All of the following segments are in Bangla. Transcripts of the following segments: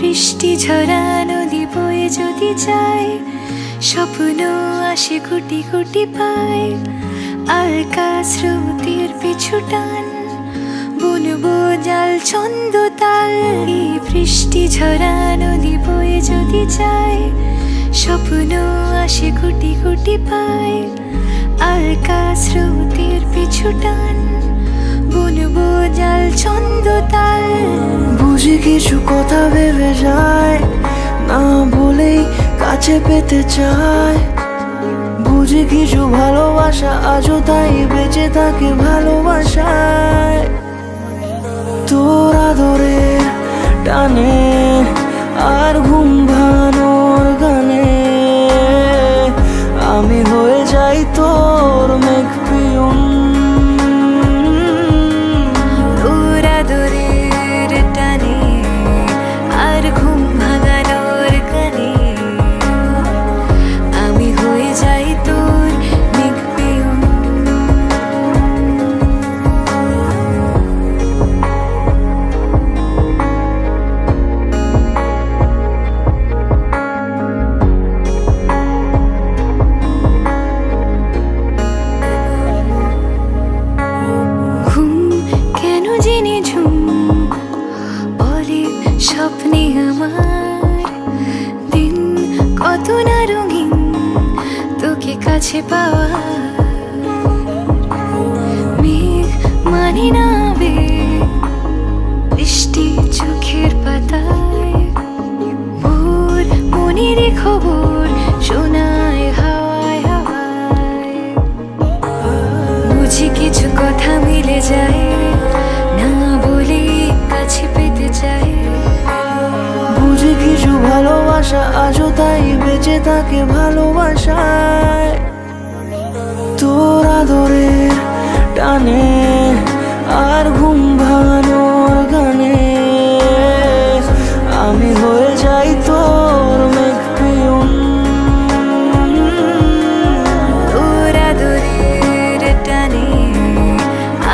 বৃষ্টি ঝরা নদী বয়ে যদি যায়, স্বপ্ন আসে কোটি কোটি পায়। আলকা স্রোতের পিছু টান, বুনবো জাল ছন্দ তাল। এই বৃষ্টি ঝরা নদী বয়ে যদি যায়, স্বপ্ন আসে কোটি কোটি পায়। আলকা স্রোতের পিছু টান, বুনবো জাল ছন্দ তাল। বুঝি কিছু কথা ভেবে যায়, না বলেই কাছে পেতে চায়। বুঝি কিছু ভালোবাসা আজও তাই বেঁচে থাকে ভালোবাসায়। তোর আদরের টানে আর ঘুম ভাঙানোর গানে আমি হয়ে যাই তোর মেঘ পিয়ন। তোর আদরের টানে আর ঘুম ভাঙানোর গানে আমি হয়ে যাই তোর মেঘ পিয়ন। স্বপ্নে আমার দিন কত না রঙিন, তোকে কাছে পাওয়া। মেঘ মানে না আবেগ, বৃষ্টি চোখের পাতায়। ভোর মনের খবর শোনায় হাওয়ায় হাওয়ায়। বুঝি কিছু কথা মিলে যায়, না বলে কাছে পেতে চাই। বুঝি কিছু ভালোবাসা আজও তাই বেঁচে থাকে ভালোবাসায়। তোর আদরের টানে আর ঘুম ভাঙানোর গানে আমি হয়ে যাই তোর মেঘ পিয়ন। তোর আদরের টানে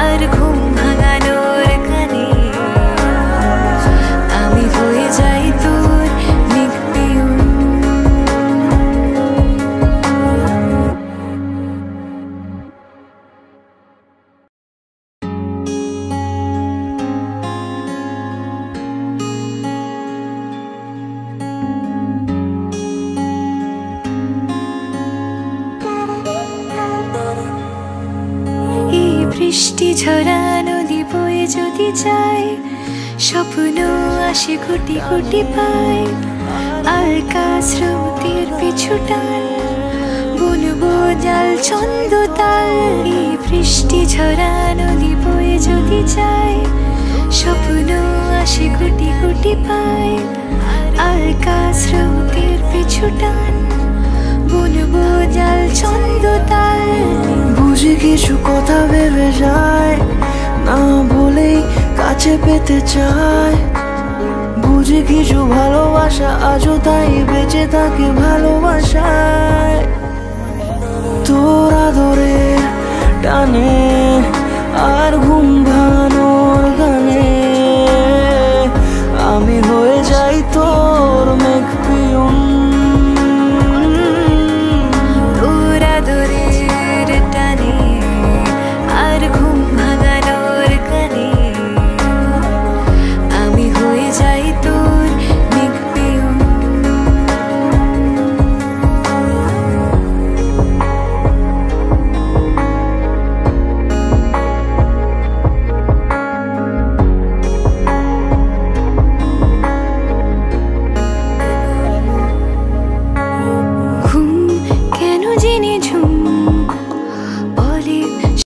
আর ঘুম ভাঙানোর গানে আমি হয়ে যাই তোর মেঘ পিয়ন। এই বৃষ্টি ঝরা নদী বয়ে যদি যায়, স্বপ্ন আসে কোটি কোটি পায়। আলকা স্রোতের পিছু টান, বুনবো জাল ছন্দ তাল। এই বৃষ্টি ঝরা নদী বয়ে যদি যায়, স্বপ্ন আসে কোটি কোটি পায়। আলকা স্রোতের পিছু টান, বুনবো জাল ছন্দ তাল। বুঝি কিছু কথা ভেবে যায়, না বলেই কাছে পেতে চায়। বুঝি কিছু ভালোবাসা আজও তাই বেঁচে থাকে ভালোবাসায়। তোর আদরের টানে আর ঘুম ভাঙানোর গানে আমি হয়ে যাই তোর মেঘ পিয়ন।